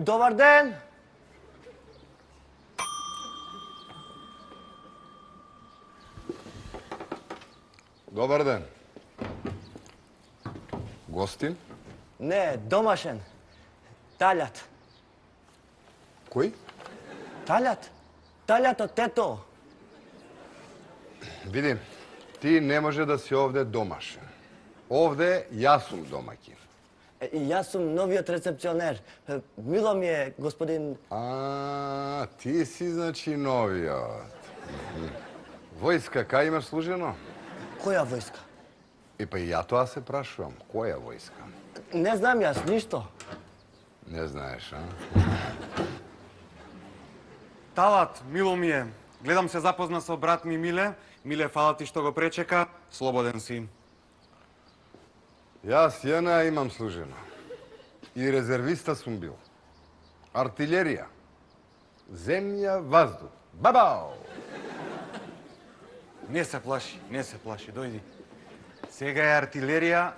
Добар ден! Добар ден. Гостин? Не, домашен. Талјат. Кој? Талјат? Талјат од тето. Види, ти не може да си овде домашен. Овде јас сум домаќин. Јас сум новиот рецепционер. Мило ми е, господин... А, ти си значи новиот. Војска, кај имаш служено? Која војска? И па и ја тоа се прашувам. Која војска? Не знам јас ништо. Не знаеш, а? Талат, мило ми е. Гледам се запозна со брат ми Миле. Миле, фала ти што го пречека. Слободен си. Јас јана имам служено. И резервиста сум бил. Артилерија. Земја, ваздух. Бабао! Не се плаши, дојди. Сега е артилерија,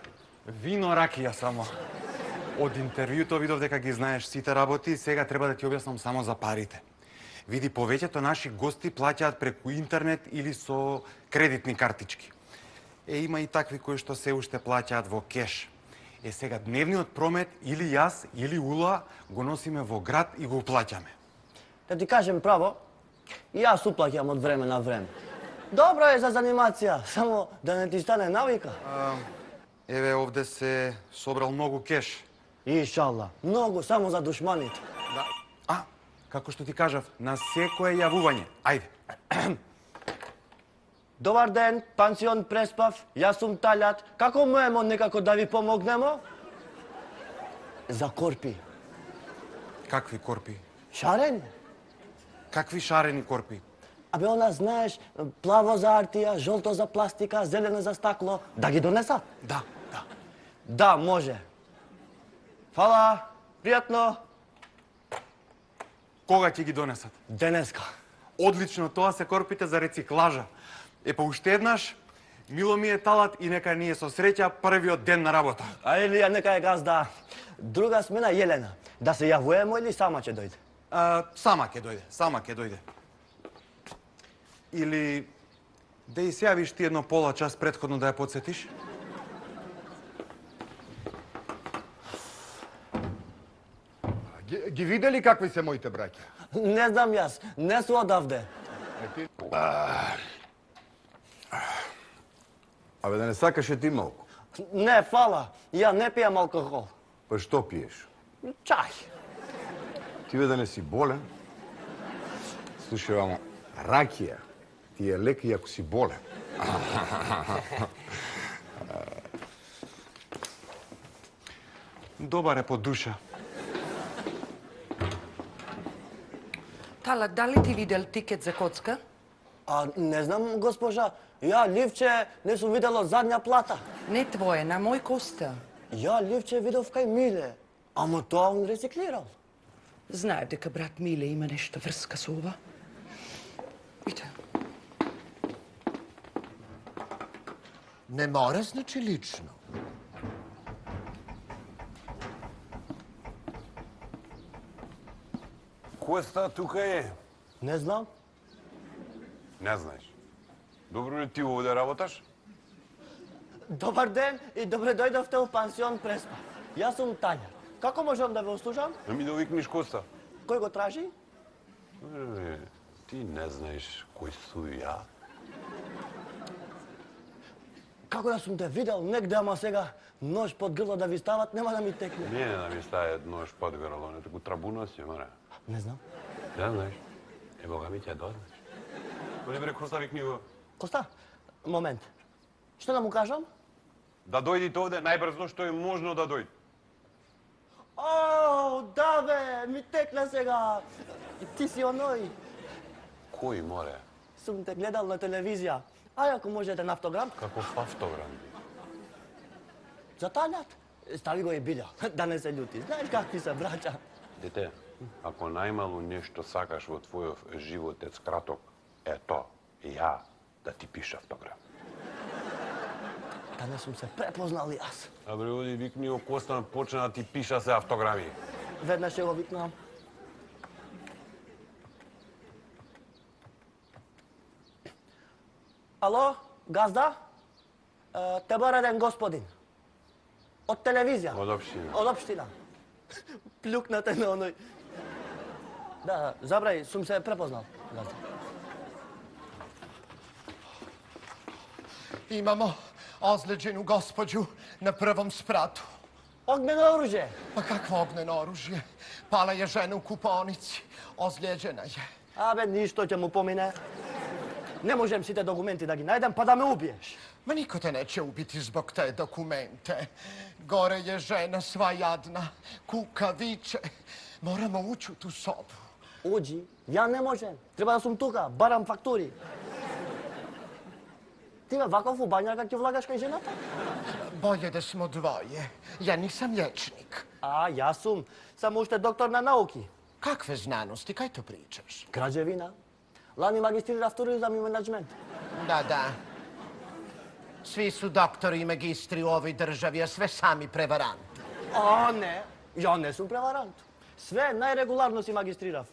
вино, ракија само. Од интервјуто видов дека ги знаеш сите работи, сега треба да ти објаснам само за парите. Види, повеќето наши гости плаќаат преку интернет или со кредитни картички. Има и такви кои што се уште плаќаат во кеш. Сега дневниот промет или јас, или Ула го носиме во град и го плаќаме. Да ти кажем право, јас уплаќам од време на време. Добро е за занимација, само да не ти стане навика. Еве, овде се собрал многу кеш. Иншалла, многу само за душманите. Да. Како што ти кажав, на секое јавување. Ајде. Добар ден, пансион Преспав, јас сум Талјат. Како можемо некако да ви помогнемо? За корпи. Какви корпи? Шарени? Какви шарени корпи? Абе, она знаеш, плаво за артија, жолто за пластика, зелено за стакло. Да ги донесат? Да. Да, може. Фала, пријатно. Кога ќе ги донесат? Денеска. Одлично, тоа се корпите за рециклажа. Па уште еднаш, мило ми е Талат и нека ни е со среќа првиот ден на работа. А Илија, нека е газда. Друга смена Јелена. Да се јавуемо или сама ќе дојде? Сама ќе дојде. Или да и се јавиш ти едно пола час претходно да ја подсетиш? Ги видели какви се моите браќа? Не знам јас, не су одавде. Абе, да не сакаше ти малку. Не, фала, ја не пијам алкохол. Па што пиеш? Чај. Ти бе да не си болен? Слушај, вамо, ракија ти е лек и ако си болен. Добар е по душа. Талат, дали ти видел тикет за коцка? Не знам, госпожа, ја ливче не сум видела задња плата. Не твое, на мој коста. Ја ливче видов кај Миле, ама тоа он рециклирал. Знаев дека брат Миле има нешто врска со ова. Иде. Не мора, значи лично. Коста тука е? Не знам. Не знаеш. Добро ли ти овде работаш? Добар ден и добре дојдовте у пансион Преспа. Јас сум Тања. Како можам да ве услужам? Ми да викнеш Коста. Кој го тражи? Ти не знаеш кој су ја. Како да сум те видел негде, ама сега нож под грло да ви стават, нема да ми текне. Не да ми стае нож под грло, не таку трабуна си, море. Не знам. Не знаеш. Бога ми ќе дознаш. Оди бре Коста викни го. Коста, момент. Што да му кажам? Да дојдите овде најбрзо што е можно да дојде. О, да бе, ми текна сега. Ти си оној. Кој море? Сум те гледал на телевизија. Ај ако можете на автограм, Каков автограм? за Тањат. Стави го и билја, да не се љути. Знаеш какви се браќа. Дете, ако најмалу нешто сакаш во твојов животец краток, е то, ја да ти пиша автограм. Да не сум се препознал јас. Абре, оди викни о Коста, почна да ти пиша се автограми. Веднъж ще го викнам. Ало, газда? Добър ден, господин. От телевизия. Од општина. От община. Плюкнате на оној. Да, забрај, сум се препознал. Газда. Imamo ozlijeđenu gospođu na prvom spratu. Огнено оружје. Pa kakvo ognjeno oružje? Pala je žena u kuponici. Ozlijeđena je. Абе, ништо ќе му помине. Не можем сите документи да ги најдем, па да ме убиеш. Ma niko te neće ubiti zbog te dokumente. Gore je žena sva jadna. Kuka, viče. Moramo ući u tu sobu. Уđi, ја не можем. Треба да сум тука, барам фактури. Ти бе, ваков у бањака ќе влагаш кај жената? Bolje da smo dvoje. Ja nisam liječnik. А, јас сум само уште доктор на науки. Kakve znanosti? Kaj to pričaš? Граđевина. Лани магистрирав туризам и менеджмент. Da. Svi su doktori i magistri u ovoj državi, a sve sami prevaranti. А, не, ја не сум преварант. Све најрегуларно си магистрирав.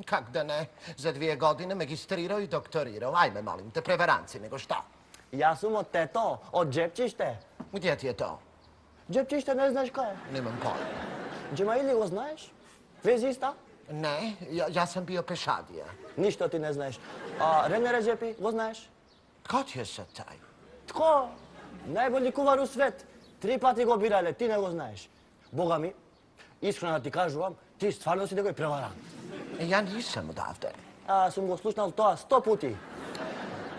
Kak da ne? Za 2 godine magistrirao i doktorirao. Ajme, molim te, prevaranci nego šta? Јас сум од тето, од Джепчиште. Gdje ti je to? Джепчиште не знаеш кај е? Nemam pojma. Джемаили го знаеш? Везиста? Ne, ja sam bio pešadija. Ништо ти не знаеш. А Рене Реджепи, го знаеш? Ko ti je sad taj? Тко? Најболи кувар у свет. 3 пати го бирале, ти не го знаеш. Бога ми, искрено да ти кажувам, ти стварно си некој преварант. Ja nisam odavde. А, сум го слушнал тоа 100 пути.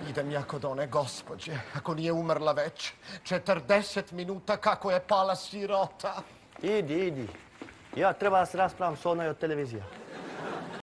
Idem ja kod one gospođe, ako nije umrla već. 40 minuta kako je pala sirota. Иди. Ја треба да се расправам со оној од телевизија.